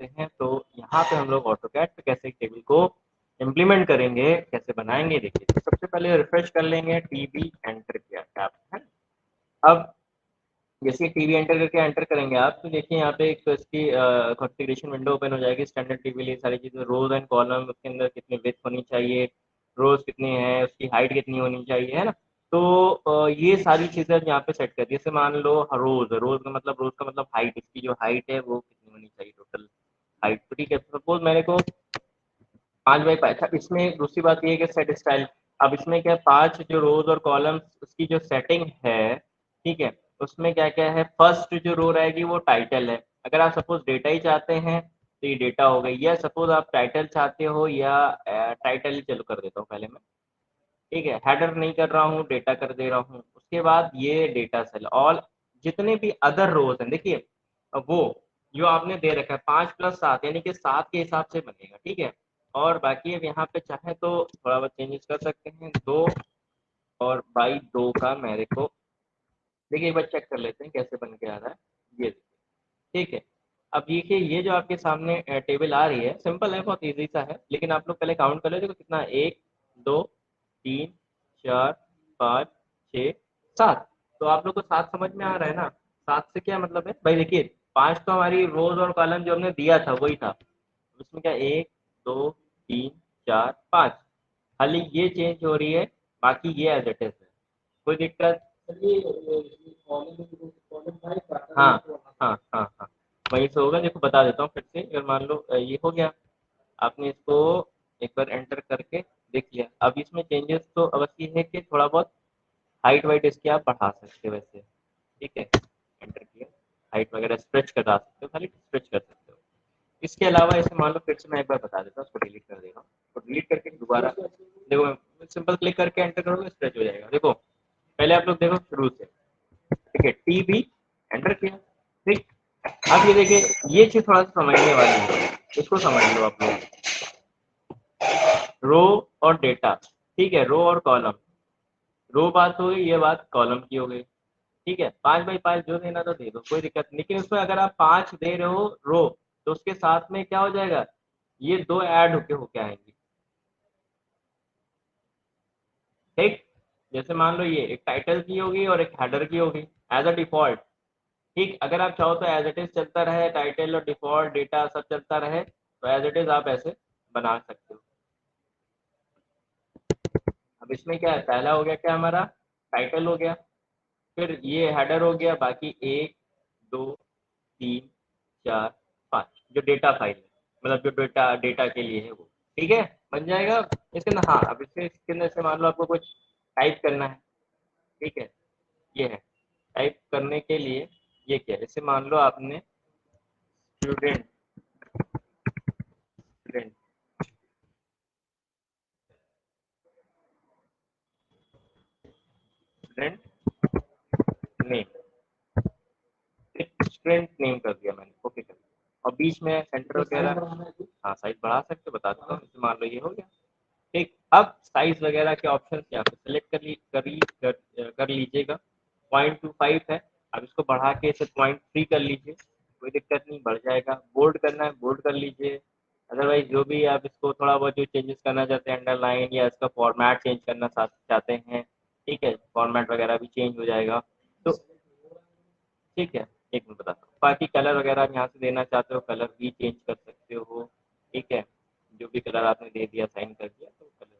करते हैं। तो यहाँ पे हम लोग ऑटोकैड पे कैसे टेबल को इम्प्लीमेंट करेंगे, कैसे बनाएंगे, देखिए। तो सबसे पहले रिफ्रेश कर लेंगे, टीबी एंटर किया टैब है। अब जैसे टीवी एंटर करेंगे आप, तो देखिए यहाँ पे एक तो इसकी कॉन्फ़िगरेशन विंडो ओपन हो जाएगी। स्टैंडर्ड टीवी लिए सारी चीज़ें, रोज एंड कॉलम, उसके अंदर कितनी विड्थ होनी चाहिए, रोज कितनी है, उसकी हाइट कितनी होनी चाहिए, है ना। तो ये सारी चीज़ें यहाँ पे सेट कर दी। जैसे मान लो रोज का मतलब हाइट, इसकी जो हाइट है वो कितनी होनी चाहिए, टोटल हाइट। तो ठीक है, सपोज मेरे को 5 बाई 5 था। इसमें दूसरी बात ये है कि सेट स्टाइल, अब इसमें क्या 5 जो रोज और कॉलम्स, उसकी जो सेटिंग है, ठीक है, उसमें क्या क्या है। फर्स्ट जो रो रहेगी वो टाइटल है। अगर आप सपोज डेटा ही चाहते हैं तो ये डेटा हो गई, या सपोज आप टाइटल चाहते हो, या टाइटल ही चलो कर देता हूँ पहले मैं, ठीक है। हेडर नहीं कर रहा हूँ, डेटा कर दे रहा हूँ। उसके बाद ये डेटा सेल, ऑल जितने भी अदर रोज हैं, देखिए वो जो आपने दे रखा है 5+7 यानी कि 7 के हिसाब से बनेगा, ठीक है। और बाकी अब यहाँ पे चाहे तो थोड़ा बहुत चेंजेस कर सकते हैं। 2 और बाई 2 का मेरे को, देखिए एक बार चेक कर लेते हैं कैसे बन के आ रहा है। ये ठीक है। अब देखिए ये जो आपके सामने टेबल आ रही है, सिंपल है, बहुत इजी सा है। लेकिन आप लोग पहले काउंट कर लो, देखो कितना, 1 2 3 4 5 6 7। तो आप लोग को 7 समझ में आ रहा है ना। 7 से क्या मतलब है भाई, देखिए 5 तो हमारी रोज और कॉलम जो हमने दिया था वही था। उसमें क्या 1 2 3 4 5, खाली ये चेंज हो रही है, बाकी ये एज इट इज है, कोई दिक्कत। हाँ हाँ हाँ हाँ, वहीं से होगा। देखो बता देता हूँ फिर से। अगर मान लो ये हो गया, आपने इसको एक बार एंटर करके देख लिया। अब इसमें चेंजेस तो अवश्य है कि थोड़ा बहुत हाइट वाइट इसकी आप बढ़ा सकते हो वैसे, ठीक है। एंटर किया, हाइट वगैरह स्ट्रेच करा सकते हो, खाली स्ट्रेच कर सकते हो। इसके अलावा इसे मान लो फिर से मैं एक बार बता देता हूँ, उसको डिलीट कर देगा। तो डिलीट करके दोबारा देखो, सिंपल क्लिक करके एंटर करोगे, स्ट्रेच हो जाएगा। देखो पहले आप लोग देखो शुरू से, ठीक है, टी बी एंटर किया, ठीक। अब ये देखिए, ये चीज थोड़ा सा समझने वाली है, इसको समझ लो आप लोग। रो और डेटा, ठीक है, रो और कॉलम, रो बात हो गई, ये बात कॉलम की हो गई, ठीक है। 5 बाई 5 जो देना तो दे दो, कोई दिक्कत नहीं। लेकिन उसमें अगर आप 5 दे रहे हो रो, तो उसके साथ में क्या हो जाएगा, ये 2 ऐड होके आएंगी, ठीक। जैसे मान लो ये एक टाइटल की होगी और एक हेडर की होगी एज अ डिफॉल्ट, ठीक। अगर आप चाहो तो एज इट इज चलता रहे, टाइटल और डिफॉल्ट डेटा सब चलता रहे, तो एज इट इज आप ऐसे बना सकते हो। अब इसमें क्या है, पहला हो गया क्या हमारा, टाइटल हो गया, फिर ये हेडर हो गया, बाकी 1 2 3 4 5 जो डेटा फाइल है, मतलब जो डेटा डेटा के लिए है वो, ठीक है, बन जाएगा इसके अंदर। हाँ, अब इसके अंदर से मान लो आपको कुछ टाइप करना है, ठीक है, ये है टाइप करने के लिए। ये क्या है, जैसे मान लो आपने student student student name, student name कर दिया मैंने, ओके कर दिया। और बीच में सेंटर वगैरह, हाँ साइज बढ़ा सकते हो, बता देता हूँ। जैसे मान लो ये हो गया, ठीक। अब साइज वगैरह के ऑप्शन यहाँ पे सेलेक्ट कर लीजिएगा। 0.25 है, अब इसको बढ़ा के इसे 0.3 कर लीजिए, कोई दिक्कत नहीं, बढ़ जाएगा। बोल्ड करना है बोल्ड कर लीजिए। अदरवाइज जो भी आप इसको थोड़ा बहुत जो चेंजेस करना चाहते हैं, अंडरलाइन या इसका फॉर्मेट चेंज करना चाहते हैं, ठीक है, फॉर्मेट वगैरह भी चेंज हो जाएगा। तो ठीक है, एक मिनट बताता हूँ। बाकी कलर वगैरह आप यहाँ से देना चाहते हो, कलर भी चेंज कर सकते हो, ठीक है। जो भी कलर आपने दे दिया, साइन कर दिया, तो कलर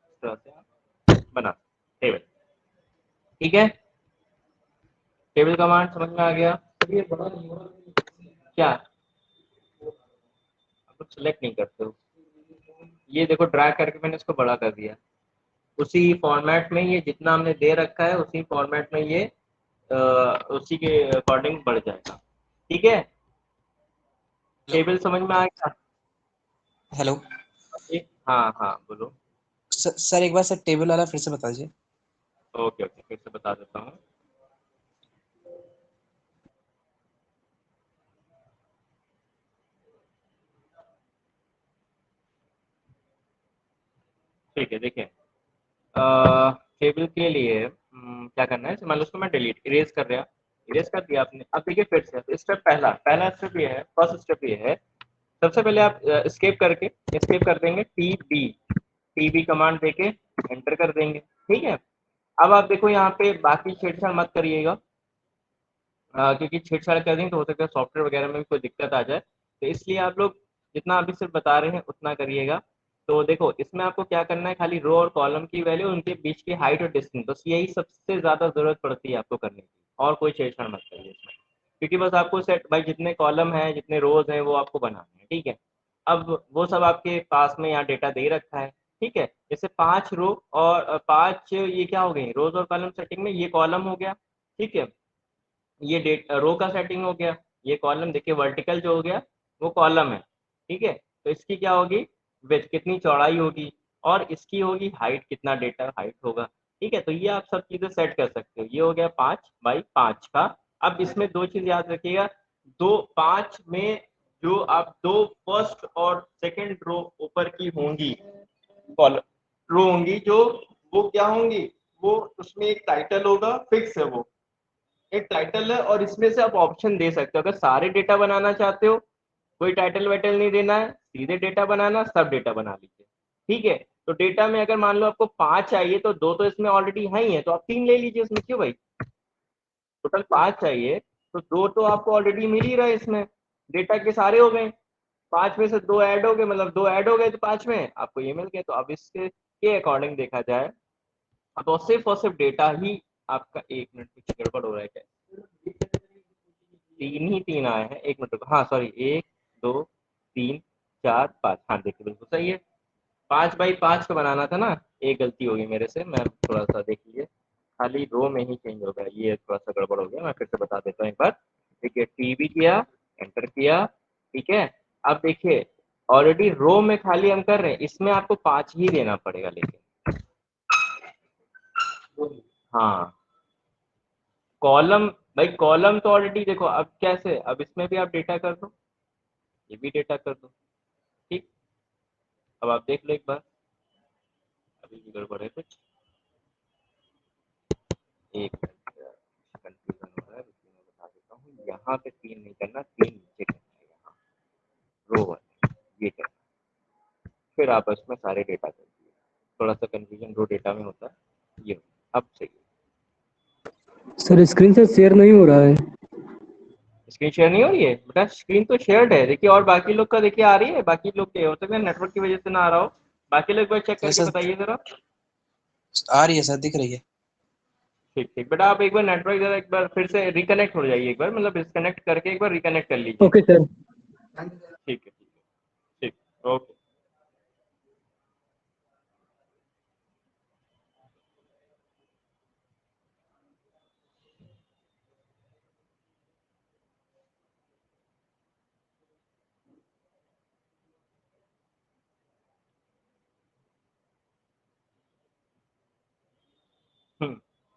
इस तरह से आप बना टेबल, ठीक है। टेबल कमांड समझ में आ गया। क्या आप लोग सेलेक्ट नहीं करते हो, ये देखो ड्रैग करके मैंने इसको बड़ा कर दिया, उसी फॉर्मेट में ये जितना हमने दे रखा है उसी फॉर्मेट में ये उसी के अकॉर्डिंग बढ़ जाएगा, ठीक है। हेलो। टेबल समझ में आ गया। हेलो हाँ हाँ बोलो। सर, एक बार सर टेबल वाला फिर से बता दीजिए। ओके ओके, फिर से बता देता हूँ। ठीक है, देखिए टेबल के लिए क्या करना है, मान लो उसको मैं डिलीट इरेज कर दिया, इरेज कर दिया आपने। अब देखिए फिर से स्टेप, पहला स्टेप ये है, फर्स्ट स्टेप ये है सबसे पहले आप स्केप कर देंगे, टीबी कमांड देके एंटर कर देंगे। ठीक है, अब आप देखो यहाँ पे बाकी छेड़छाड़ मत करिएगा, क्योंकि छेड़छाड़ कर देंगे तो हो सकता है सॉफ्टवेयर वगैरह में भी कोई दिक्कत आ जाए, तो इसलिए आप लोग जितना अभी सिर्फ बता रहे हैं उतना करिएगा। तो देखो इसमें आपको क्या करना है, खाली रो और कॉलम की वैल्यू, उनके बीच की हाइट और डिस्टेंस, बस यही सबसे ज्यादा जरूरत पड़ती है आपको करने की, और कोई छेड़छाड़ मत करिए इसमें, क्योंकि बस आपको सेट भाई जितने कॉलम है जितने रोज हैं वो आपको बनाने हैं। ठीक है, अब वो सब आपके पास में यहाँ डेटा दे रखा है। ठीक है, जैसे 5 रो और 5 ये क्या हो गई, रोज और कॉलम सेटिंग में ये कॉलम हो गया। ठीक है, ये डेट रो का सेटिंग हो गया, ये कॉलम देखिए वर्टिकल जो हो गया वो कॉलम है। ठीक है, तो इसकी क्या होगी, विड्थ कितनी चौड़ाई होगी, और इसकी होगी हाइट, कितना डेटा हाइट होगा। ठीक है, तो ये आप सब चीजें सेट कर सकते हो। ये हो गया 5 बाई 5 का। अब इसमें दो चीज याद रखिएगा, दो 5 में जो आप दो फर्स्ट और सेकंड रो ऊपर की होंगी, कॉलम रो होंगी जो, वो क्या होंगी, वो उसमें एक टाइटल होगा, फिक्स है वो एक टाइटल है, और इसमें से आप ऑप्शन दे सकते हो, अगर सारे डेटा बनाना चाहते हो कोई टाइटल वाइटल नहीं देना है, सीधे डेटा बनाना, सब डेटा बना लीजिए। ठीक है, तो डेटा में अगर मान लो आपको 5 चाहिए तो दो तो इसमें ऑलरेडी है ही है, तो आप 3 ले लीजिए उसमें, क्यों भाई, टोटल 5 चाहिए तो दो तो आपको ऑलरेडी मिल ही रहा है इसमें, डेटा के सारे हो गए, 5 में से दो ऐड हो गए, मतलब दो ऐड हो गए तो 5 में आपको ये मिल गए। तो अब इसके के अकॉर्डिंग देखा जाए तो सिर्फ और सिर्फ डेटा ही आपका, 1 मिनट कुछ गड़बड़ हो रहा है क्या, 3 ही 3 आए हैं, 1 मिनट रुको, हाँ सॉरी, 1 2 3 4 5, हाँ देखिए बिल्कुल सही है, 5 बाई 5 का बनाना था ना, एक गलती हो गई मेरे से, मैं थोड़ा सा देख लीजिए, खाली रो में ही चेंज हो गया, ये थोड़ा सा गड़बड़ हो गया, मैं फिर से बता देता हूँ एक बार। ठीक है, टीबी किया, एंटर किया। ठीक है, अब देखिए ऑलरेडी रो में खाली हम कर रहे हैं, इसमें आपको 5 ही देना पड़ेगा, लेकिन हाँ कॉलम, भाई कॉलम तो ऑलरेडी देखो, अब कैसे, अब इसमें भी आप डेटा कर दो, ये भी डेटा कर दो। ठीक, अब आप देख लो एक बार, अभी भी गड़बड़ है कुछ, एक कंफ्यूजन हो रहा है, रुकिए मैं बता देता हूँ, यहाँ पे 3 नहीं करना, 3 नीचे करना है, यहाँ रो 1 ये करना, फिर आप इसमें सारे डेटा कर दिए, थोड़ा सा कंफ्यूजन रो डेटा में होता है, ये अब सही है। सर स्क्रीन से शेयर नहीं हो रहा है। स्क्रीन शेयर नहीं हो रही है बेटा, स्क्रीन तो शेयर्ड है देखिए, और बाकी लोग का देखिए आ रही है, बाकी लोग के हो सकता है नेटवर्क की वजह से ना आ रहा हो, बाकी लोग एक बार चेक तो करके सर बताइए जरा। आ रही है सर, दिख रही है। ठीक ठीक बेटा, आप एक बार नेटवर्क जरा एक बार फिर से रिकनेक्ट हो जाइए, एक बार मतलब डिस्कनेक्ट करके एक बार रिकनेक्ट कर लीजिए। Okay sir. ठीक है, ठीक है, ठीक, ओके।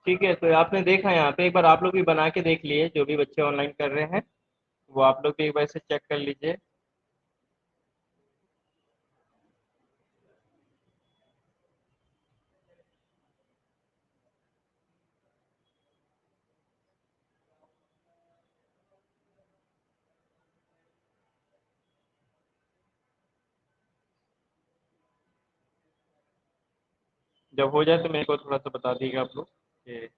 ठीक है, तो आपने देखा यहाँ पे, एक बार आप लोग भी बना के देख लिए, जो भी बच्चे ऑनलाइन कर रहे हैं वो आप लोग भी एक बार से चेक कर लीजिए। जब हो जाए तो मेरे को थोड़ा सा बता दीजिएगा आप लोग कि,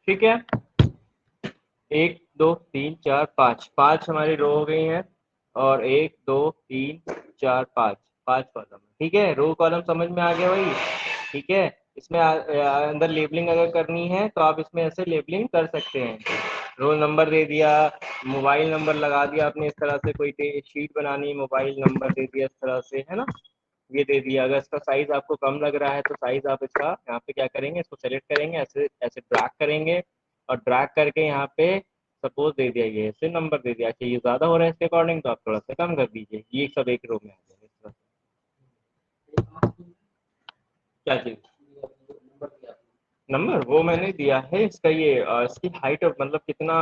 ठीक है, 1 2 3 4 5, 5 हमारी रो हो गई हैं, और 1 2 3 4 5, 5 कॉलम। ठीक है, रो कॉलम समझ में आ गया भाई। ठीक है, इसमें अंदर लेबलिंग अगर करनी है तो आप इसमें ऐसे लेबलिंग कर सकते हैं, रोल नंबर दे दिया, मोबाइल नंबर लगा दिया आपने, इस तरह से कोई शीट बनानी, मोबाइल नंबर दे दिया इस तरह से, है ना, ये दे दिया। अगर इसका साइज आपको कम लग रहा है तो साइज आप इसका यहाँ पे क्या करेंगे, इसको सेलेक्ट करेंगे, ऐसे ऐसे ड्रैग करेंगे, और ड्रैग करके यहाँ पे सपोज दे दिया, ये ऐसे नंबर दे दिया, अच्छा ये ज्यादा हो रहा है इसके अकॉर्डिंग तो आप थोड़ा सा कम कर दीजिए, ये सब एक रो में आ जाएगा। क्या चीज? नंबर वो मैंने दिया है इसका, ये इसकी हाइट मतलब कितना,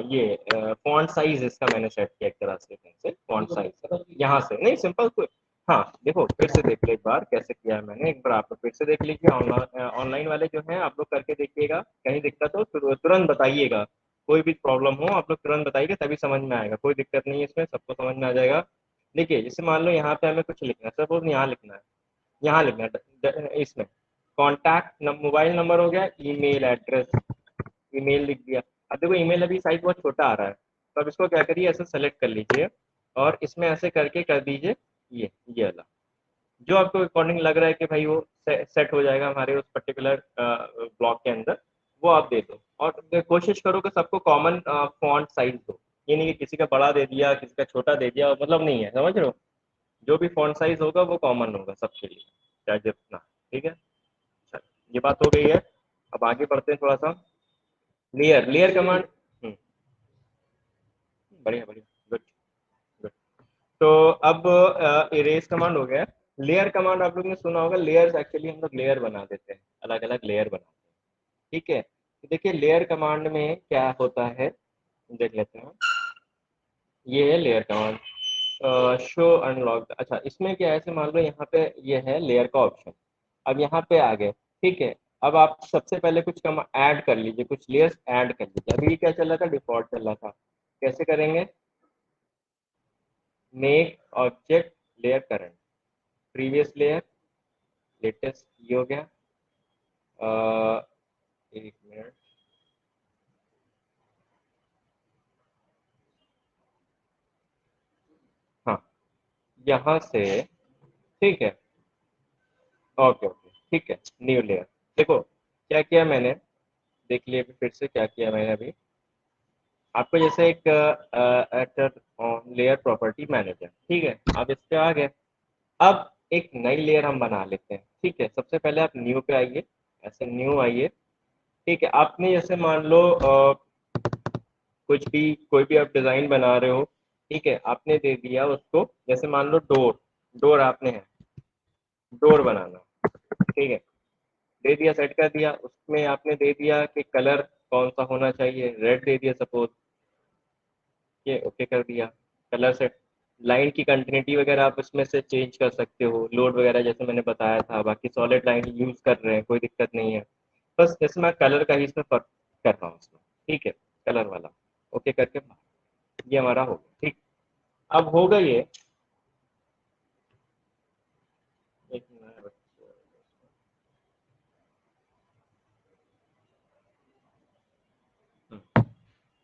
ये फॉन्ट साइज इसका मैंने सेट किया एक तरह से फॉन्ट साइज यहाँ से नहीं, सिंपल। हाँ देखो फिर से देख लो एक बार कैसे किया है मैंने, एक बार आप लोग फिर से देख लीजिए। ऑनलाइन वाले जो हैं आप लोग करके देखिएगा, कहीं दिक्कत हो तुरंत बताइएगा, कोई भी प्रॉब्लम हो आप लोग तुरंत बताइएगा, तभी समझ में आएगा। कोई दिक्कत नहीं है इसमें, सबको समझ में आ जाएगा। देखिए जैसे मान लो यहाँ पे हमें कुछ लिखना है, सपोज यहाँ लिखना है, यहाँ लिखना है इसमें कॉन्टैक्ट मोबाइल नंबर हो गया, ईमेल एड्रेस, ईमेल लिख दिया। अब देखो ईमेल अभी साइज बहुत छोटा आ रहा है, तो अब इसको क्या करिए, ऐसे सेलेक्ट कर लीजिए और इसमें ऐसे करके कर दीजिए ये वाला, जो आपको अकॉर्डिंग लग रहा है कि भाई वो सेट हो जाएगा हमारे उस पर्टिकुलर ब्लॉक के अंदर, वो आप दे दो। और कोशिश करो कि सबको कॉमन फॉन्ट साइज दो, ये नहीं कि किसी का बड़ा दे दिया किसी का छोटा दे दिया, मतलब नहीं है, समझ रहे हो? जो भी फॉन्ट साइज होगा वो कॉमन होगा सबके लिए, चाहे जितना। ठीक है, अच्छा ये बात हो गई है। अब आगे बढ़ते हैं थोड़ा सा। लेयर कमांड, बढ़िया बढ़िया, गुड गुड। तो अब इरेज कमांड हो गया। लेयर कमांड आप लोग ने सुना होगा, लेयर्स एक्चुअली हम लोग लेयर बना देते हैं, अलग अलग लेयर बनाते हैं। ठीक है, तो देखिए लेयर कमांड में क्या होता है, देख लेते हैं। ये है लेयर कमांड, शो अनलॉक। अच्छा इसमें क्या है, ऐसे मान लो यहाँ पे ये है लेयर का ऑप्शन, अब यहाँ पे आ गए। ठीक है, अब आप सबसे पहले कुछ कम ऐड कर लीजिए, कुछ लेयर्स ऐड कर लीजिए। अभी क्या चल रहा था, डिफॉल्ट चल रहा था, कैसे करेंगे, make object layer current, previous layer, latest, ये हो गया। एक मिनट, हाँ यहाँ से, ठीक है, ओके ओके ठीक है, न्यू लेयर। देखो क्या किया मैंने, देख लिया अभी फिर से क्या किया मैंने अभी। आपको जैसे एक एक्टर लेयर प्रॉपर्टी मैनेजर, ठीक है, आप इस पे आ गए। अब एक नई लेयर हम बना लेते हैं। ठीक है, सबसे पहले आप न्यू पे आइए, ऐसे न्यू आइए। ठीक है, आपने जैसे मान लो कुछ भी, कोई भी आप डिजाइन बना रहे हो, ठीक है, आपने दे दिया उसको, जैसे मान लो डोर, डोर आपने है, डोर बनाना, ठीक है, दे दिया, सेट कर दिया। उसमें आपने दे दिया कि कलर कौन सा होना चाहिए, रेड दे दिया सपोज, ये ओके कर दिया, कलर सेट। लाइन की कंटिन्यूटी वगैरह आप इसमें से चेंज कर सकते हो, लोड वगैरह जैसे मैंने बताया था। बाकी सॉलिड लाइन यूज कर रहे हैं, कोई दिक्कत नहीं है। बस जैसे मैं कलर का ही इसमें फर्क कर रहा हूँ इसमें, ठीक है, कलर वाला ओके करके ये हमारा हो गया। ठीक, अब होगा ये, एक मिनट,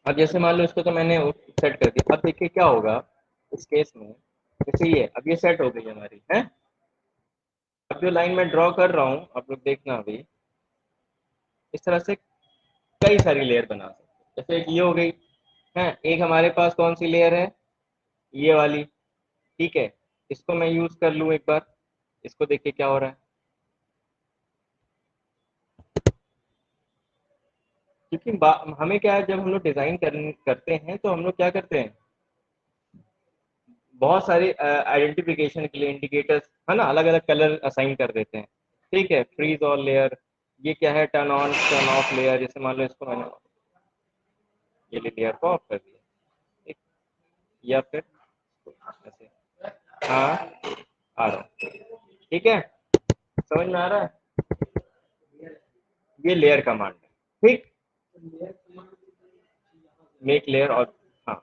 अब जैसे मान लो इसको तो मैंने सेट कर दिया। अब देखिए क्या होगा इस केस में, जैसे ये अब ये सेट हो गई हमारी है। अब जो लाइन मैं ड्रॉ कर रहा हूँ आप लोग देखना, अभी इस तरह से कई सारी लेयर बना सकते हैं। जैसे एक ये हो गई है, एक हमारे पास कौन सी लेयर है, ये वाली, ठीक है, इसको मैं यूज कर लूँ एक बार, इसको देखिए क्या हो रहा है। क्योंकि हमें क्या है, जब हम लोग डिजाइन करते हैं तो हम लोग क्या करते हैं, बहुत सारे आइडेंटिफिकेशन के लिए इंडिकेटर्स है ना, अलग अलग कलर असाइन कर देते हैं। ठीक है, फ्रीज ऑल लेयर, ये क्या है, turn on turn off layer. जैसे मान लो इसको मैंने ये लेयर को ऑफ कर दिया, ठीक, या फिर ऐसे, हाँ आ रहा है, ठीक है, समझ में आ रहा है, ये लेयर कमांड है। ठीक, मेक लेयर, और हाँ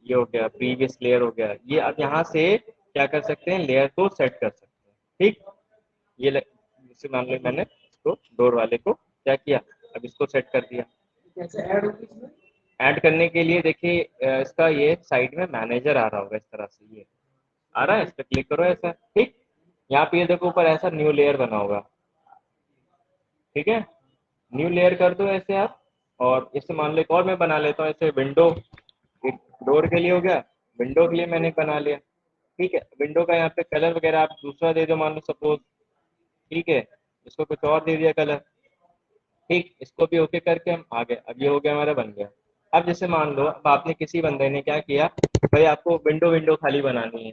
ये हो गया, प्रीवियस लेयर हो गया। ये अब यहाँ से क्या कर सकते हैं, लेयर को सेट कर सकते हैं। ठीक, ये जैसे मान लो मैंने इसको डोर वाले को क्या किया, अब इसको सेट कर दिया। कैसे ऐड होगी इसमें, ऐड करने के लिए देखिए इसका ये साइड में मैनेजर आ रहा होगा इस तरह से, ये आ रहा है, इस पर क्लिक करो ऐसा। ठीक, यहाँ पे ये देखो ऊपर ऐसा न्यू लेयर बना होगा, ठीक है, न्यू लेयर कर दो ऐसे आप। और इससे मान लो एक और मैं बना लेता हूँ, ऐसे विंडो, एक डोर के लिए हो गया, विंडो के लिए मैंने बना लिया। ठीक है, विंडो का यहाँ पे कलर वगैरह आप दूसरा दे दो मान लो सपोज, ठीक है, इसको कुछ और दे दिया कलर। ठीक, इसको भी ओके करके हम आ गए। अब ये हो गया, हमारा बन गया। अब जैसे मान लो अब आपने किसी बंदे ने क्या किया, भाई आपको विंडो विंडो खाली बनानी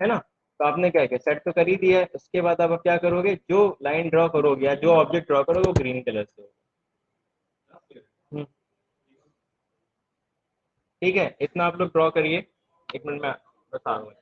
है ना, तो आपने क्या किया, सेट तो कर ही दिया है। उसके बाद आप क्या करोगे, जो लाइन ड्रॉ करोगे या जो ऑब्जेक्ट ड्रॉ करोगे वो ग्रीन कलर से होगा। ठीक है, इतना आप लोग ड्रॉ करिए, 1 मिनट में बता दूंगा।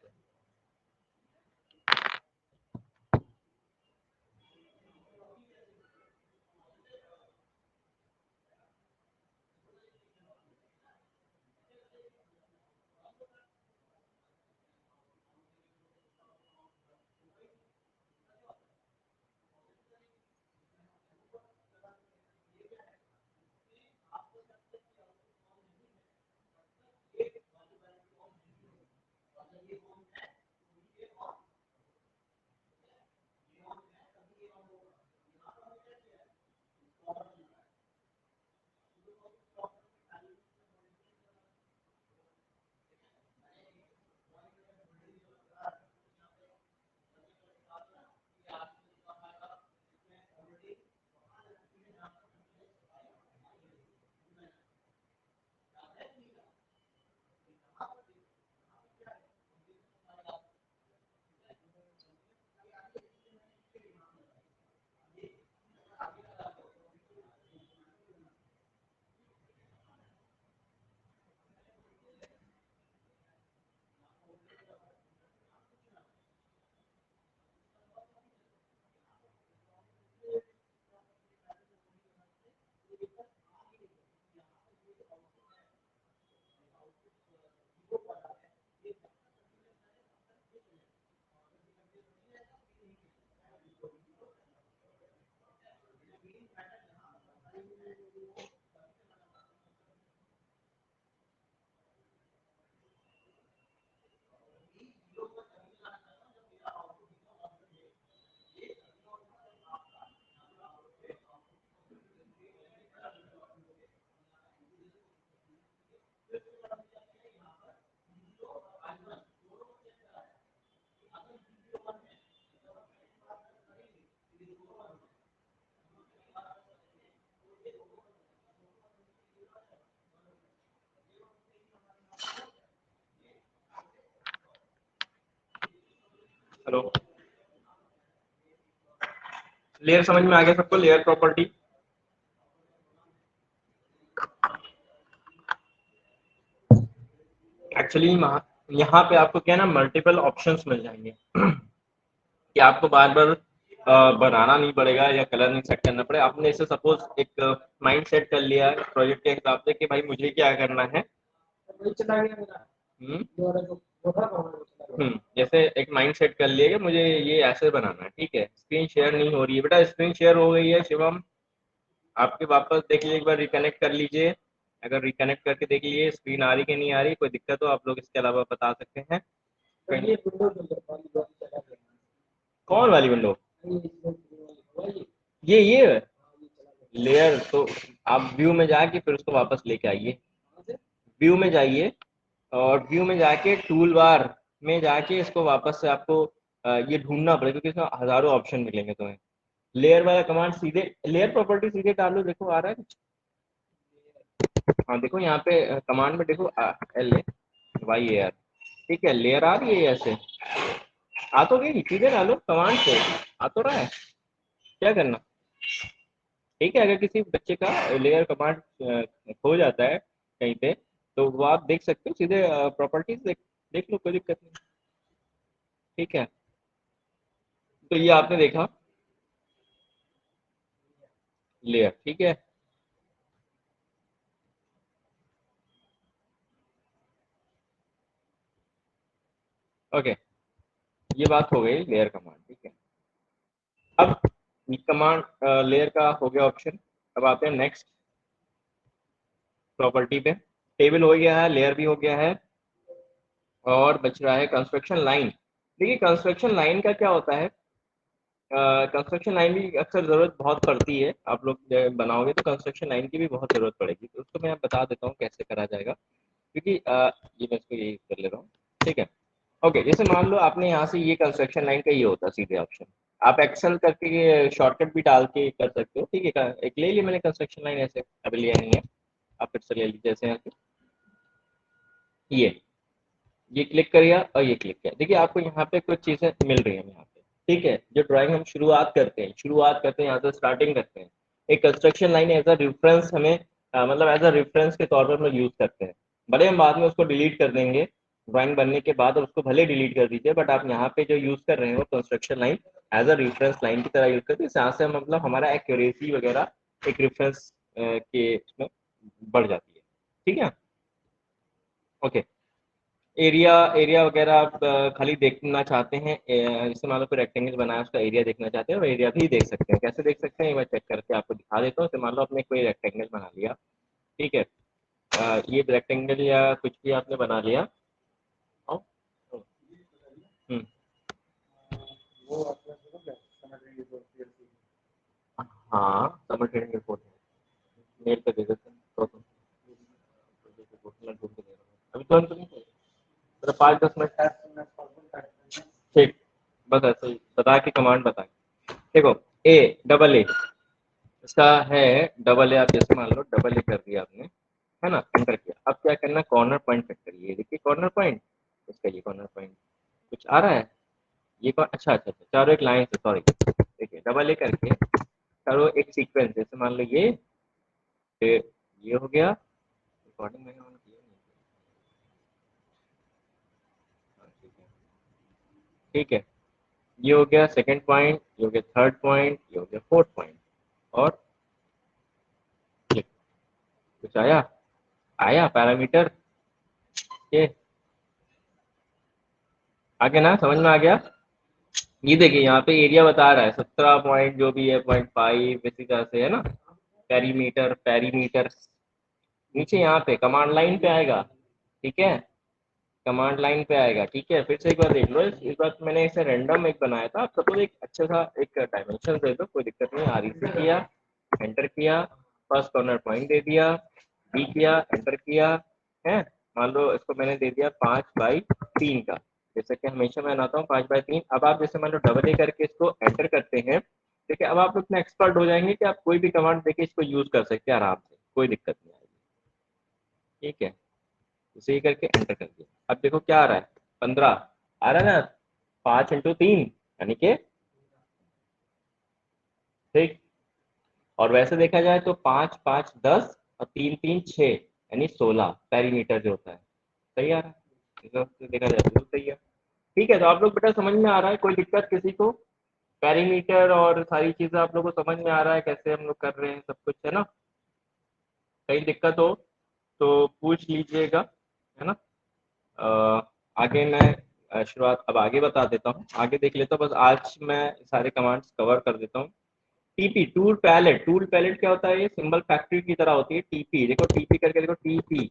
हेलो, लेयर समझ में आ गया सबको, लेयर प्रॉपर्टी। एक्चुअली यहाँ पे आपको क्या ना मल्टीपल ऑप्शंस मिल जाएंगे कि आपको बार बार बनाना नहीं पड़ेगा या कलर नहीं सेट करना पड़ेगा। आपने इसे सपोज एक माइंड सेट कर लिया प्रोजेक्ट के हिसाब से कि भाई मुझे क्या करना है। जैसे एक माइंड सेट कर लिया कि मुझे ये ऐसे बनाना है, ठीक है। स्क्रीन शेयर नहीं हो रही है बेटा, स्क्रीन शेयर हो गई है शिवम, आपके वापस देख लीजिए, एक बार रिकनेक्ट कर लीजिए। अगर रिकनेक्ट करके देख लीजिए स्क्रीन आ रही कि नहीं आ रही, कोई दिक्कत हो आप लोग इसके अलावा बता सकते हैं। कौन वाली विंडो, ये लेयर तो आप व्यू में जाके फिर उसको वापस लेके आइए, व्यू में जाइए और व्यू में जाके टूल बार में जाके इसको वापस से आपको ये ढूंढना पड़ेगा क्योंकि इसमें हजारों ऑप्शन मिलेंगे तुम्हें। लेयर वाला कमांड सीधे लेयर प्रॉपर्टी सीधे डालो, देखो आ रहा है कुछ। हाँ देखो यहाँ पे कमांड में देखो LAYER, ठीक है। लेयर आ रही है ऐसे, आ तो गई, सीधे डालो कमांड से, आ तो रहा है। क्या करना, ठीक है। अगर किसी बच्चे का लेयर कमांड खो जाता है कहीं पे तो वो आप देख सकते हो, सीधे प्रॉपर्टीज देख लो, कोई दिक्कत नहीं, ठीक है। तो ये आपने देखा लेयर, ठीक है। ओके, ये बात हो गई लेयर कमांड, ठीक है। अब कमांड लेयर का हो गया ऑप्शन, अब आते हैं नेक्स्ट प्रॉपर्टी पे। टेबल हो गया है, लेयर भी हो गया है, और बच रहा है कंस्ट्रक्शन लाइन। देखिए कंस्ट्रक्शन लाइन का क्या होता है, कंस्ट्रक्शन लाइन भी अक्सर ज़रूरत बहुत पड़ती है। आप लोग जब बनाओगे तो कंस्ट्रक्शन लाइन की भी बहुत ज़रूरत पड़ेगी, तो उसको मैं बता देता हूँ कैसे करा जाएगा, क्योंकि ये मैं इसको यही कर ले रहा हूँ, ठीक है। ओके, जैसे मान लो आपने यहाँ से ये कंस्ट्रक्शन लाइन का ये होता है सीधे ऑप्शन, आप एक्सेल करके शॉर्टकट भी डाल के कर सकते हो, ठीक है। एक ले लिया मैंने कंस्ट्रक्शन लाइन, ऐसे अभी लिया नहीं है, आप फिर से ले लीजिए जैसे यहाँ से ये, ये क्लिक करिए और ये क्लिक किया, देखिए आपको यहाँ पे कुछ चीजें मिल रही है यहाँ पे, ठीक है। जो ड्राइंग हम शुरुआत करते हैं यहाँ से स्टार्टिंग करते हैं, एक construction line as a reference हमें मतलब एज अ रेफरेंस के तौर पर हम लोग यूज करते हैं। भले हम बाद में उसको डिलीट कर देंगे, ड्राइंग बनने के बाद उसको भले डिलीट कर दीजिए, बट आप यहाँ पे जो यूज कर रहे हो construction line as a reference line की तरह यूज करते हैं। यहाँ से मतलब हमारा एक्यूरेसी वगैरह एक रेफरेंस के उसमें बढ़ जाती है, ठीक है। ओके, एरिया एरिया वगैरह आप खाली देखना चाहते हैं, जैसे मान लो कोई रेक्टेंगल बनाया उसका एरिया देखना चाहते हैं, और एरिया भी देख सकते हैं। कैसे देख सकते हैं मैं चेक करके आपको दिखा देता हूँ। जैसे मान लो आपने कोई रेक्टेंगल बना लिया, ठीक है, ये रेक्टेंगल या कुछ भी आपने बना लिया। हम्म, हाँ समझ ट्रेनिंग रिपोर्ट मेल पे दे देते हैं अभी तुरंत तो नहीं चाहिए, 5-10 मिनट ठीक, बस ऐसे ही बता के कमांड बताएं। देखो ए डबल ए, इसका है डबल ए, आप जैसे मान लो डबल ए कर दिया आपने, है ना, एंटर किया। अब क्या करना, कॉर्नर पॉइंट सेट करिए, देखिए कॉर्नर पॉइंट, इसका ये कॉर्नर पॉइंट कुछ आ रहा है, ये अच्छा अच्छा अच्छा, चारों एक लाइन से, सॉरी, देखिए डबल ए करके चारों एक सीक्वेंस, जैसे मान लो ये, फिर ये हो गया, रिकॉर्डिंग मैंने ऑन किया नहीं, हाँ, ठीक है, ये हो गया सेकंड पॉइंट, ये हो गया थर्ड पॉइंट, ये हो गया फोर्थ पॉइंट, और ये कुछ आया, आया पैरामीटर ये आगे ना, समझ में आ गया। ये देखिए यहाँ पे एरिया बता रहा है 17 पॉइंट जो भी है, 0.5 इसी तरह से, है ना। पेरीमीटर पेरीमीटर नीचे यहाँ पे कमांड लाइन पे आएगा, ठीक है, कमांड लाइन पे आएगा, ठीक है। फिर से एक बार देख लो, इस बार मैंने इसे रैंडम एक बनाया था, आप सपोज एक अच्छा सा एक डायमेंशन दे दो, कोई दिक्कत नहीं, आर से किया, एंटर किया, फर्स्ट कॉर्नर पॉइंट दे दिया, बी किया, एंटर किया, है, मान लो इसको मैंने दे दिया 5/3 का, जैसे कि हमेशा मैं बनाता हूँ 5/3। अब आप जैसे मान लो डबल ए करके इसको एंटर करते हैं, ठीक है, अब आप इतना एक्सपर्ट हो जाएंगे कि आप कोई भी कमांड देके इसको यूज कर सकते हैं आराम से, कोई दिक्कत नहीं आएगी, ठीक है। इसे ही करके एंटर कर दिया, अब देखो क्या आ रहा है, 15 आ रहा है ना, 5 × 3 यानी कि, ठीक। और वैसे देखा जाए तो 5×5 = 10 और 3×3 = 6 यानी 16 पेरीमीटर जो होता है, सही आ रहा है, तो देखा जाए तो सही है, ठीक है। तो आप लोग बेटा समझ में आ रहा है, कोई दिक्कत किसी को, पेरीमीटर और सारी चीजें आप लोग को समझ में आ रहा है कैसे हम लोग कर रहे हैं सब कुछ, है ना। कहीं दिक्कत हो तो पूछ लीजिएगा, है ना। आगे मैं शुरुआत अब आगे बता देता हूँ, आगे देख लेता हूँ, बस आज मैं सारे कमांड्स कवर कर देता हूँ। TP tool palette, tool palette क्या होता है, ये सिंबल फैक्ट्री की तरह होती है, टीपी देखो, टीपी करके देखो, टीपी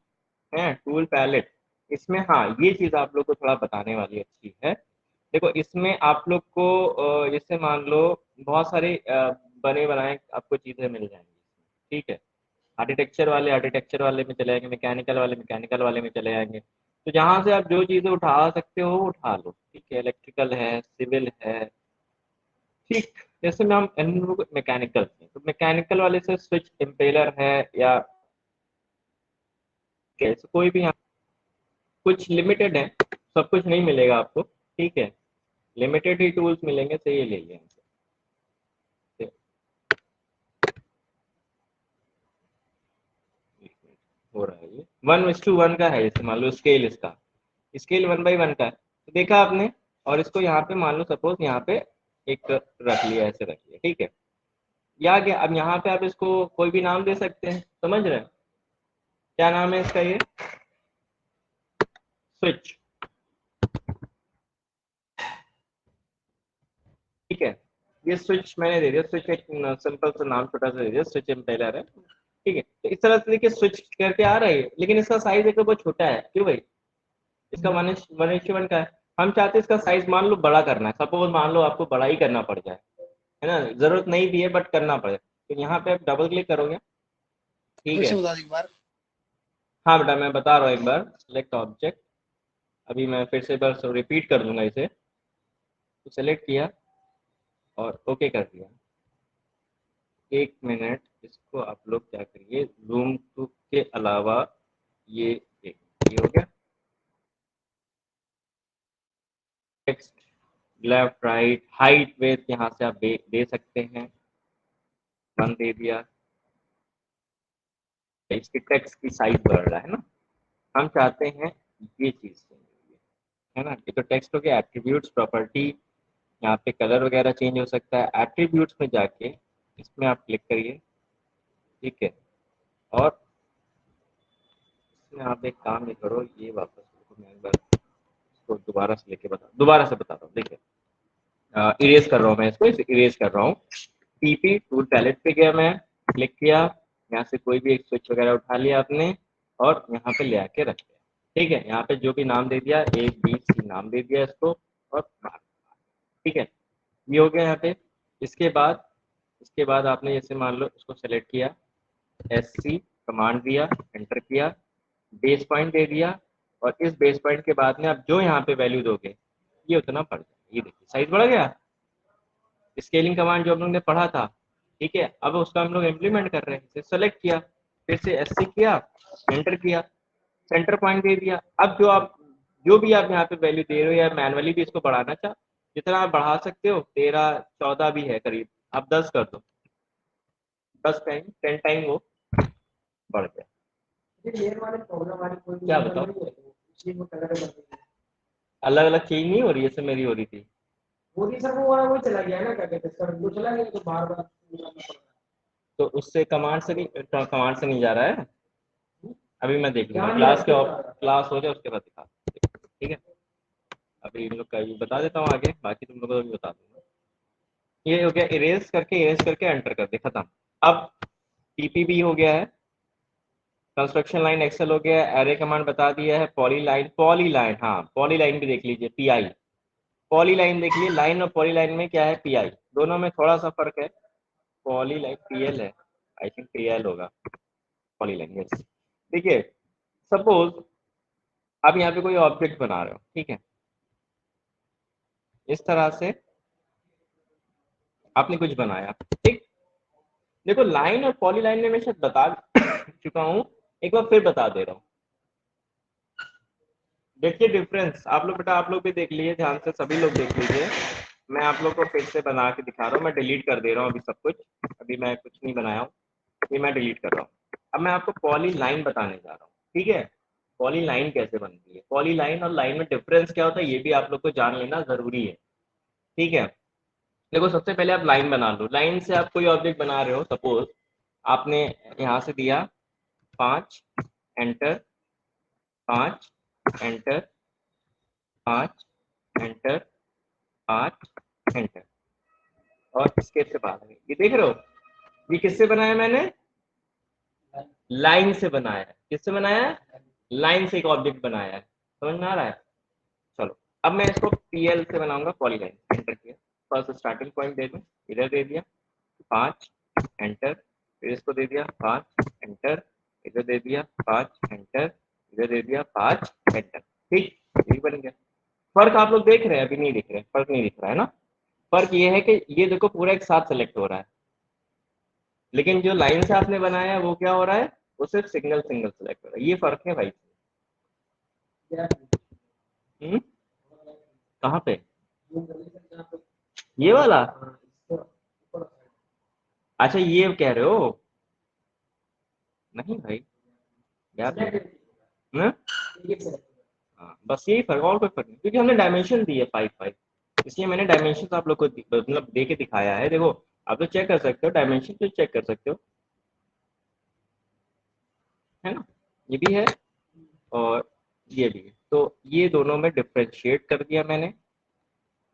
है टूल पैलेट। इसमें हाँ ये चीज आप लोग को थोड़ा बताने वाली अच्छी है, देखो इसमें आप लोग को जैसे मान लो बहुत सारे बने बनाए आपको चीजें मिल जाएंगी, ठीक है। आर्किटेक्चर वाले में चले जाएंगे, मैकेनिकल वाले में चले जाएंगे, तो जहां से आप जो चीजें उठा सकते हो वो उठा लो, ठीक है। इलेक्ट्रिकल है, सिविल है, ठीक। जैसे में हम मैकेनिकल, तो मैकेनिकल वाले से स्विच इम्पेलर है या कैसे कोई भी यहाँ कुछ लिमिटेड है, सब कुछ नहीं मिलेगा आपको, ठीक है, लिमिटेड ही टूल्स मिलेंगे, तो ये ले लिया हो रहा है, ये 1:1 का है, जैसे मान लो स्केल, इसका स्केल 1/1 का है, तो देखा आपने, और इसको यहाँ पे मान लो सपोज यहाँ पे एक रख लिया, ऐसे रख लिया, ठीक है। या क्या, अब यहाँ पे आप इसको कोई भी नाम दे सकते हैं, समझ रहे हैं, क्या नाम है इसका, ये स्विच, ठीक है। ये स्विच मैंने दे दिया, स्विच एक सिंपल सा नाम छोटा सा दे दिया, स्विच इम्पेलर है, ठीक है। तो इस तरह से देखिए स्विच करके आ रहा है, लेकिन इसका साइज देखो बहुत छोटा है, क्यों भाई, इसका 1:1 का है, हम चाहते हैं इसका साइज मान लो बड़ा करना है, सपोज मान लो आपको बड़ा ही करना पड़ जाए, है ना, जरूरत नहीं भी है बट करना पड़े, तो यहाँ पे आप डबल क्लिक करोगे, ठीक है। एक बार हाँ बेटा मैं बता रहा हूँ, एक बार सिलेक्ट ऑब्जेक्ट, अभी मैं फिर से एक बार रिपीट कर दूंगा इसे, तो सेलेक्ट किया और ओके कर दिया। 1 मिनट, इसको आप लोग क्या करिए, जूम टू के अलावा ये देखिए, ये हो गया, text left right height weight यहाँ से आप दे सकते हैं, 1 दे दिया। इसकी टेक्स्ट की साइज बढ़ रहा है ना, हम चाहते हैं ये चीज है ना। ये तो टेक्स्ट हो गया। एट्रीब्यूट्स प्रॉपर्टी, यहाँ पे कलर वगैरह चेंज हो सकता है। एट्रीब्यूट्स में जाके इसमें आप क्लिक करिए, ठीक है। और इसमें आप एक काम ये करो, ये वापस मैं एक बार इसको दोबारा से बताता हूँ। देखिए इरेज कर रहा हूँ मैं इसको, इरेज कर रहा हूँ। टीपी टूल पैलेट पे गया, मैं क्लिक किया, यहाँ से कोई भी एक स्विच वगैरह उठा लिया आपने और यहाँ पे ले आके रख दिया, ठीक है। यहाँ पे जो भी नाम दे दिया, ABC नाम दे दिया इसको और ठीक है, ये हो गया यहाँ पे। इसके बाद आपने जैसे मान लो इसको सेलेक्ट किया, SC कमांड दिया, एंटर किया, बेस पॉइंट दे दिया और इस बेस पॉइंट के बाद में आप जो यहाँ पे वैल्यू दोगे ये उतना बढ़ जाएगा। ये देखिए साइज बढ़ गया। स्केलिंग कमांड जो हम लोग ने पढ़ा था, ठीक है, अब उसका हम लोग इम्प्लीमेंट कर रहे हैं। सेलेक्ट किया, फिर से SC किया, एंटर किया, सेंटर पॉइंट दे दिया। अब जो भी आप यहाँ पे वैल्यू दे रहे हो या मैनुअली भी इसको बढ़ाना चाह, जितना आप बढ़ा सकते हो, 13 14 भी है करीब, आप 10 कर दो, 10 टाइम 10 टाइम वो बढ़ गया। क्या बताओ, अलग अलग चेंज नहीं हो रही है, जैसे मेरी हो रही थी मोदी सर वो चला गया ना, क्या कहते हैं सर, वो चला गया तो बार बार तो उससे कमांड से नहीं जा रहा है। अभी मैं देख लूंगा, क्लास हो जाए उसके बाद दिखा, ठीक है। अभी इन लोग का भी बता देता हूँ आगे, बाकी तुम लोगों को भी बता दूंगा। ये हो गया, इरेज करके एंटर कर दे, खत्म। अब टीपीबी हो गया है, कंस्ट्रक्शन लाइन एक्सेल हो गया है, एरे कमांड बता दिया है, पॉलीलाइन, हाँ पॉलीलाइन भी देख लीजिए, PI पॉलीलाइन देख लीजिए। लाइन और पॉलीलाइन में क्या है, PI, दोनों में थोड़ा सा फर्क है। पॉलीलाइन PL है, आई थिंक PL होगा, पॉलीलाइन यस। देखिए सपोज आप यहाँ पे कोई ऑब्जेक्ट बना रहे हो, ठीक है, इस तरह से आपने कुछ बनाया, ठीक। देखो लाइन और पॉलीलाइन में मैं शायद बता चुका हूँ, एक बार फिर बता दे रहा हूँ। देखिए डिफरेंस, आप लोग बेटा, आप लोग भी देख लीजिए ध्यान से, सभी लोग देख लीजिए। मैं आप लोग को फिर से बना के दिखा रहा हूँ, मैं डिलीट कर दे रहा हूँ अभी सब कुछ, अभी मैं कुछ नहीं बनाया हूँ, ये मैं डिलीट कर रहा हूँ। अब मैं आपको पॉली लाइन बताने जा रहा हूँ, ठीक है। पॉली लाइन कैसे बनती है, पॉली लाइन और लाइन में डिफरेंस क्या होता है, ये भी आप लोग को जान लेना जरूरी है, ठीक है। देखो सबसे पहले आप लाइन बना लो। लाइन से आप कोई ऑब्जेक्ट बना रहे हो, सपोज आपने यहाँ से दिया 5 एंटर, 5 एंटर, 5 एंटर, 5 एंटर और स्केप से बाहर। ये देख रहे हो, ये किससे बनाया मैंने, लाइन से बनाया है। किससे बनाया है, लाइन से एक ऑब्जेक्ट बनाया है, समझ में आ रहा है। चलो अब मैं इसको PL से बनाऊंगा, पॉलीलाइन, एंटर किया, फर्स्ट स्टार्टिंग पॉइंट दे दूं, इधर दे दिया 5 एंटर, फिर इसको दे दिया 5 एंटर, इधर दे दिया 5 एंटर, इधर दे दिया 5 एंटर, ठीक, ये बन गया। फर्क आप लोग देख रहे हैं, अभी नहीं दिख रहे, फर्क नहीं दिख रहा है ना। फर्क ये है कि ये देखो पूरा एक साथ सेलेक्ट हो रहा है, लेकिन जो लाइन से आपने बनाया है वो क्या हो रहा है, वो सिर्फ सिंगल सेलेक्ट हो रहा है। ये फर्क है भाई। कहाँ पे, ये वाला, अच्छा ये कह रहे हो, नहीं भाई यार ना, हाँ बस यही फर्क, और कोई फर्क नहीं, क्योंकि हमने डायमेंशन दी है 5 इसलिए मैंने डायमेंशन आप लोग को मतलब दे के दिखाया है। देखो आप तो चेक कर सकते हो, डायमेंशन तो चेक कर सकते हो, है ना, ये भी है और ये भी है। तो ये दोनों में डिफ्रेंशिएट कर दिया मैंने।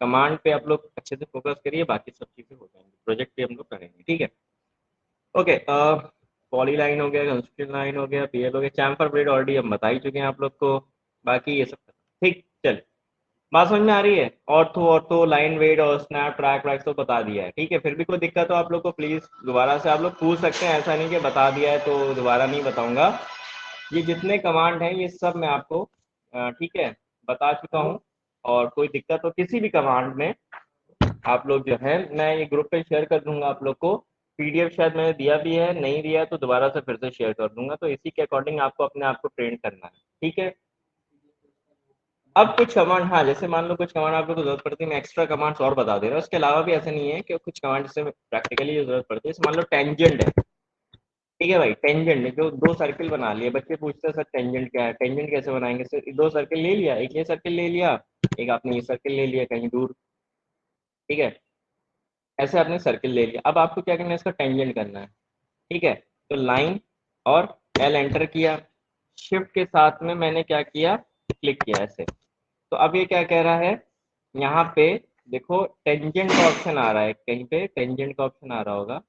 कमांड पे आप लोग अच्छे से फोकस करिए, बाकी सब चीजें हो जाएंगी, प्रोजेक्ट पे हम लोग करेंगे, ठीक है। ओके, पॉली लाइन हो गया, कंस्ट्रक्शन लाइन हो गया, PL हो गया, चैम्फर ब्लेड ऑलरेडी हम बता ही चुके हैं आप लोग को, बाकी ये सब ठीक। चल बात समझ में आ रही है, ऑर्थो लाइन वेट और स्नैप ट्रैक व्रैक तो बता दिया है, ठीक है। फिर भी कोई दिक्कत हो आप लोग को प्लीज दोबारा से आप लोग पूछ सकते हैं, ऐसा नहीं कि बता दिया है तो दोबारा नहीं बताऊंगा। ये जितने कमांड हैं ये सब मैं आपको ठीक है बता चुका हूँ, और कोई दिक्कत हो किसी भी कमांड में आप लोग जो है, मैं ये ग्रुप पे शेयर कर दूंगा आप लोग को। PDF शायद मैंने दिया भी है, नहीं दिया तो दोबारा से फिर से शेयर कर दूंगा, तो इसी के अकॉर्डिंग आपको अपने आप को ट्रेन करना है, ठीक है। अब कुछ कमांड, हाँ जैसे मान लो कुछ कमांड आप लोग को जरूरत पड़ती है, मैं एक्स्ट्रा कमांड्स और बता दे रहा हूँ। उसके अलावा भी ऐसा नहीं है कि कुछ कमांड से प्रैक्टिकली जो जरूरत पड़ती है, जैसे मान लो टेंजेंट है, ठीक है भाई, टेंजेंट जो दो सर्किल बना लिए, बच्चे पूछते हैं सर टेंजेंट क्या है, टेंजेंट कैसे बनाएंगे सर, दो सर्किल ले लिया, एक ये सर्किल ले लिया, एक आपने ये सर्किल ले लिया कहीं दूर, ठीक है, ऐसे आपने सर्किल ले लिया। अब आपको क्या करना है, इसका टेंजेंट करना है, ठीक है। तो लाइन और एल एंटर किया, शिफ्ट के साथ में मैंने क्या किया, क्लिक किया ऐसे। तो अब ये क्या कह रहा है, यहाँ पे देखो टेंजेंट का ऑप्शन आ रहा है, कहीं पे टेंजेंट का ऑप्शन आ रहा होगा,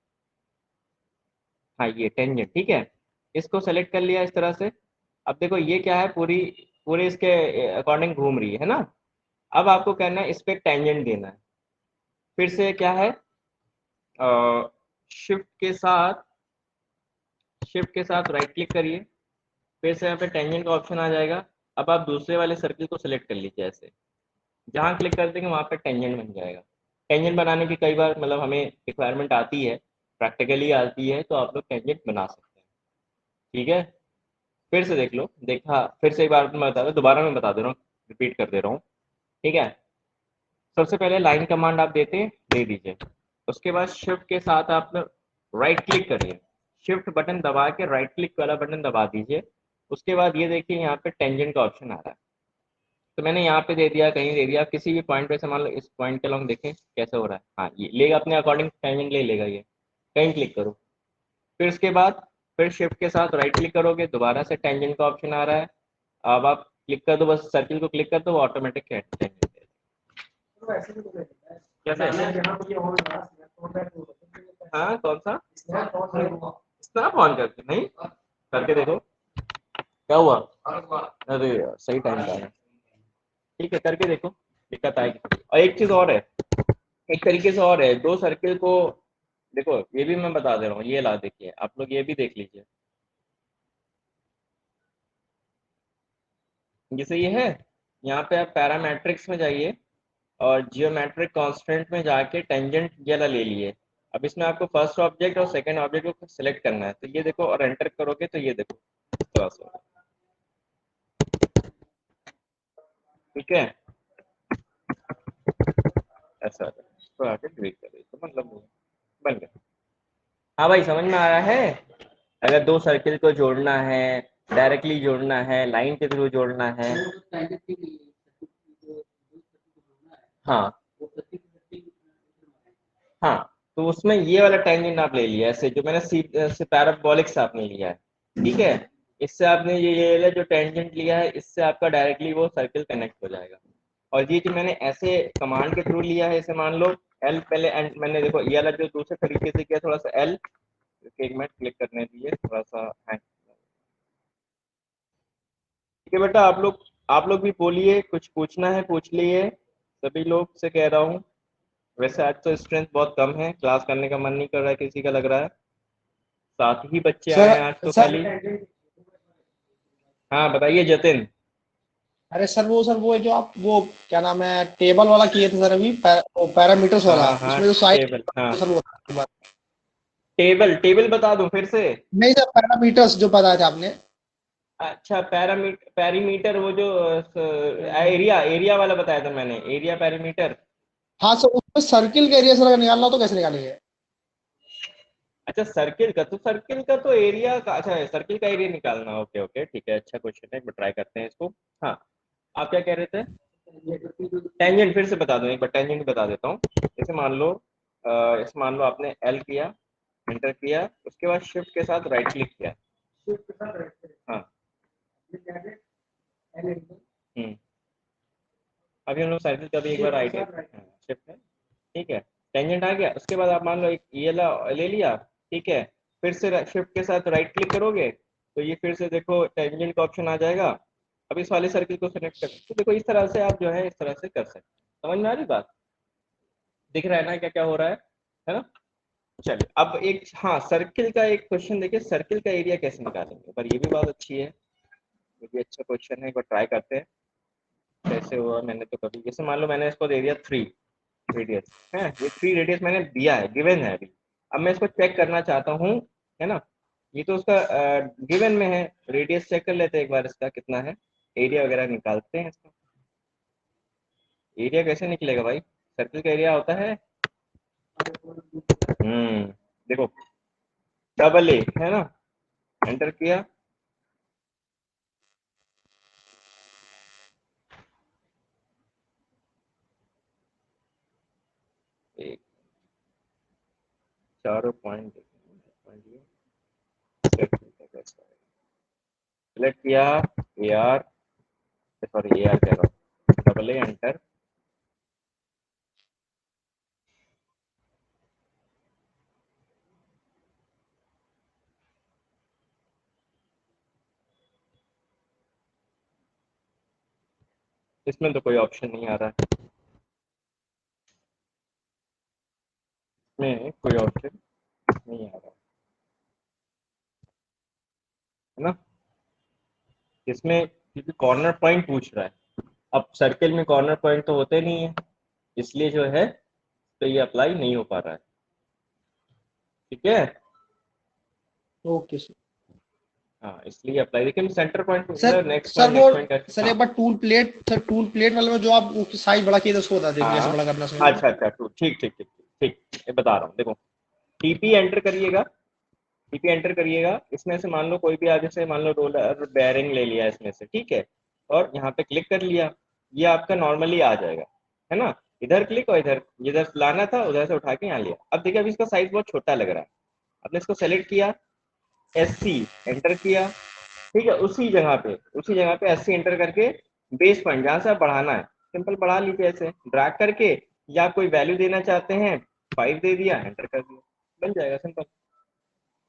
हाँ ये टेंजेंट, ठीक है। इसको सेलेक्ट कर लिया इस तरह से। अब देखो ये क्या है, पूरी पूरे इसके अकॉर्डिंग घूम रही है ना। अब आपको करना है, इस पे टेंजेंट देना है। फिर से क्या है, शिफ्ट के साथ, शिफ्ट के साथ राइट क्लिक करिए, फिर से यहाँ पे टेंजेंट का ऑप्शन आ जाएगा। अब आप दूसरे वाले सर्किल को सिलेक्ट कर लीजिए ऐसे, जहाँ क्लिक कर देंगे वहाँ पे टेंजेंट बन जाएगा। टेंजेंट बनाने की कई बार मतलब हमें रिक्वायरमेंट आती है, प्रैक्टिकली आती है, तो आप लोग टेंजेंट बना सकते हैं, ठीक है। फिर से देख लो, देखा, फिर से एक बार मैं बता दूँ, दोबारा मैं बता दे रहा हूँ, रिपीट कर दे रहा हूँ, ठीक है। सबसे पहले लाइन कमांड आप दे दीजिए, उसके बाद शिफ्ट के साथ आप राइट क्लिक करिए, शिफ्ट बटन दबा के राइट क्लिक वाला बटन दबा दीजिए। उसके बाद ये देखिए यहाँ पे टेंजेंट का ऑप्शन आ रहा है, तो मैंने यहाँ पे दे दिया, कहीं दे दिया, किसी भी पॉइंट पे से मान लो इस पॉइंट के लॉन्ग देखें कैसे हो रहा है, हाँ ये लेगा अपने अकॉर्डिंग टेंजेंट ले लेगा ये। कहीं क्लिक करो, फिर उसके बाद फिर शिफ्ट के साथ राइट क्लिक करोगे, दोबारा से टेंजेंट का ऑप्शन आ रहा है। अब आप क्लिक कर दो, बस सर्किल को क्लिक कर दो, वो ऑटोमेटिक टेंजेंट दे देगा। कैसे, हाँ कौन सा स्नैप ऑन करके, नहीं करके देखो क्या हुआ, अरे यार, सही टाइम पे आया, ठीक है करके देखो, दिक्कत आएगी। और एक चीज और है, एक तरीके से और है, दो सर्किल को देखो, ये भी मैं बता दे रहा हूँ, ये ला देखिए आप लोग, ये भी देख लीजिए, जैसे ये है, यहाँ पे आप पैरामेट्रिक्स में जाइए और जियोमेट्रिक कांस्टेंट में जाके टेंजेंट ये वाला ले लिए। अब इसमें आपको फर्स्ट ऑब्जेक्ट और सेकंड ऑब्जेक्ट को सिलेक्ट करना है, तो ये देखो, और एंटर करोगे तो ये देखो इस तरह से, ठीक है, ऐसा तो आके क्लिक करिए, तो मतलब बन गया। हाँ भाई समझ में आ रहा है, अगर दो सर्किल को जोड़ना है, डायरेक्टली जोड़ना है, लाइन के थ्रू जोड़ना है, हाँ हाँ, तो उसमें ये वाला टेंजेंट आप ले लिया ऐसे, जो मैंने से पैराबोलिक से आपने लिया है, ठीक है। इससे आपने ये ले लिया, जो टेंजेंट लिया है, इससे आपका डायरेक्टली वो सर्किल कनेक्ट हो जाएगा। और ये जो मैंने ऐसे कमांड के थ्रू लिया है, इसे मान लो एल पहले एंड, मैंने देखो ये वाला जो दूसरे तरीके से किया, थोड़ा सा एल, एक मिनट क्लिक करने दिए, थोड़ा सा हैंग, ठीक है बेटा, आप लोग भी बोलिए, कुछ पूछना है पूछ लिए, सभी लोग से कह रहा हूँ। वैसे आज तो स्ट्रेंथ बहुत कम है, क्लास करने का मन नहीं कर रहा है किसी का, लग रहा है 7 ही बच्चे आए सर हैं आज तो सर खाली। हाँ बताइए जतिन। अरे सर वो जो आप वो क्या नाम है टेबल वाला किए थे सर अभी पैरामीटर्स वाला, हाँ हाँ उसमें जो साइड टेबल, हाँ सर वो एक बार। टेबल टेबल बता दूं फिर से। नहीं सर पैरामीटर्स जो बताया था आपने। अच्छा पैरीमीटर, वो जो एरिया एरिया वाला बताया था मैंने, एरिया पैरीमीटर। हाँ सर उसमें सर्किल का एरिया सर निकालना हो तो कैसे निकालेंगे। अच्छा सर्किल का तो एरिया का, अच्छा सर्किल का एरिया निकालना, ओके ओके ठीक है, अच्छा क्वेश्चन है, एक बार ट्राई करते हैं इसको। हाँ आप क्या कह रहे थे, टेंजेंट फिर से बता दूं, एक बार टेंजेंट बता देता हूँ। जैसे मान लो आपने एल किया, एंटर किया, उसके बाद शिफ्ट के साथ राइट क्लिक किया, हाँ हम्म, अभी हम लोग सर्किल का भी एक बार आइडिया, शिफ्ट है, ठीक है, टेंजेंट आ गया। उसके बाद आप मान लो एक ये ले लिया, ठीक है, फिर से शिफ्ट के साथ राइट क्लिक करोगे, तो ये फिर से देखो टेंजेंट का ऑप्शन आ जाएगा। अब इस वाले सर्किल को सेलेक्ट कर, तो देखो इस तरह से आप जो है इस तरह से कर सकते हैं। समझ में आ रही बात, दिख रहा है ना क्या क्या हो रहा है ना। चलिए अब एक, हाँ सर्किल का एक क्वेश्चन देखिए, सर्किल का एरिया कैसे निकालेंगे, पर ये भी बात अच्छी है, ये भी अच्छा क्वेश्चन है, एक बार ट्राई करते हैं कैसे हुआ। मैंने तो कभी, जैसे मान लो मैंने इसको दे दिया 3 रेडियस है, ये 3 रेडियस मैंने दिया है, गिवन है अभी। अब मैं इसको चेक करना चाहता हूँ, है ना, ये तो उसका गिवन में है, रेडियस चेक कर लेते हैं एक बार इसका कितना है, एरिया वगैरह निकालते हैं इसका। एरिया कैसे निकलेगा भाई, सर्किल का एरिया होता है देखो डबल ए है ना, एंटर किया, एक चारों पॉइंट सिलेक्ट किया, A R sorry A R कह रहा हूँ, डबल ए एंटर, इसमें तो कोई ऑप्शन नहीं आ रहा है, इसमें कोई ऑप्शन नहीं आ रहा है ना, इसमें क्योंकि कॉर्नर पॉइंट पूछ रहा है, अब सर्किल में कॉर्नर पॉइंट तो होते नहीं है, इसलिए जो है तो ये अप्लाई नहीं हो पा रहा है, ठीक है। Okay sir. हाँ इसलिए अप्लाई, देखिए centre point sir next sir point वो नेक्स्ट पॉइंट सर एक बार tool plate, sir tool plate वाले में जो आप साइज बड़ा किए थे उसको बता दीजिए, कैसे हाँ बड़ा करना सर। अच्छा अच्छा ठीक ठीक ठीक ठीक ठीक, ये बता रहा हूँ, देखो टीपी एंटर करिएगा, टीपी एंटर करिएगा, इसमें से मान लो कोई भी आगे से मान लो रोलर बेयरिंग ले लिया इसमें से, ठीक है, और यहाँ पे क्लिक कर लिया, ये आपका नॉर्मली आ जाएगा, है ना, इधर क्लिक और इधर लाना था, उधर से उठा के यहाँ लिया। अब देखिए अभी इसका साइज बहुत छोटा लग रहा है, आपने इसको सेलेक्ट किया, SC एंटर किया, ठीक है, उसी जगह पे SC एंटर करके बेस पॉइंट जहाँ से आप बढ़ाना है सिंपल बढ़ा लीजिए, ऐसे ड्रैग करके, या कोई वैल्यू देना चाहते हैं 5 दे दिया, एंटर कर दिया, बन जाएगा सिंपल,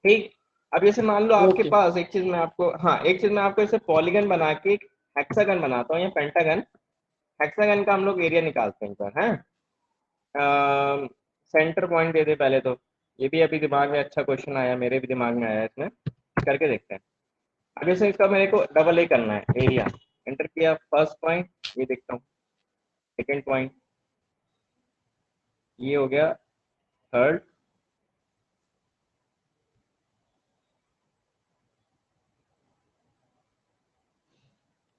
ठीक। अब जैसे मान लो आपके ओके पास एक चीज मैं आपको, हाँ एक चीज मैं आपको ऐसे पॉलीगन बना के एक हेक्सागन बनाता हूँ या पेंटागन, हेक्सागन का हम लोग एरिया निकालते हैं सर, हैं सेंटर पॉइंट दे दे पहले तो, ये भी अभी दिमाग में अच्छा क्वेश्चन आया, मेरे भी दिमाग में आया, इसमें करके देखते हैं। अब जैसे इसका मेरे को डबल ए करना है एरिया, एंटर किया, फर्स्ट पॉइंट ये देखता हूँ, सेकेंड पॉइंट ये हो गया, थर्ड,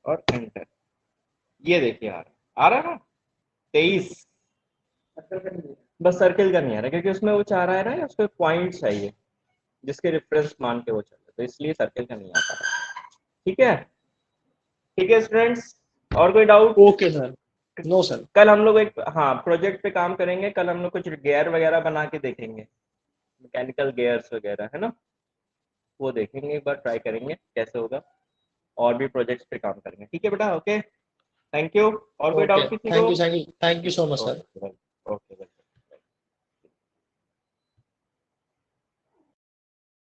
और एंटर, ये देखिए आ रहा है ना 23, बस सर्किल का नहीं आ रहा क्योंकि उसमें वो चाह रहा है ना, उसमें पॉइंट चाहिए जिसके रेफरेंस मान के वो चले, तो इसलिए सर्किल का नहीं आता, ठीक है स्टूडेंट्स, और कोई doubt. Okay sir. No sir. कल हम लोग एक हाँ प्रोजेक्ट पे काम करेंगे, कल हम लोग कुछ गियर वगैरह बना के देखेंगे, मैकेनिकल गियर्स वगैरह, है ना, वो देखेंगे, एक बार ट्राई करेंगे कैसे होगा, और भी प्रोजेक्ट्स पे काम करेंगे, ठीक है बेटा, ओके, थैंक यू, और कोई ओके डाउट किसी को। Thank you so much sir. Okay okay.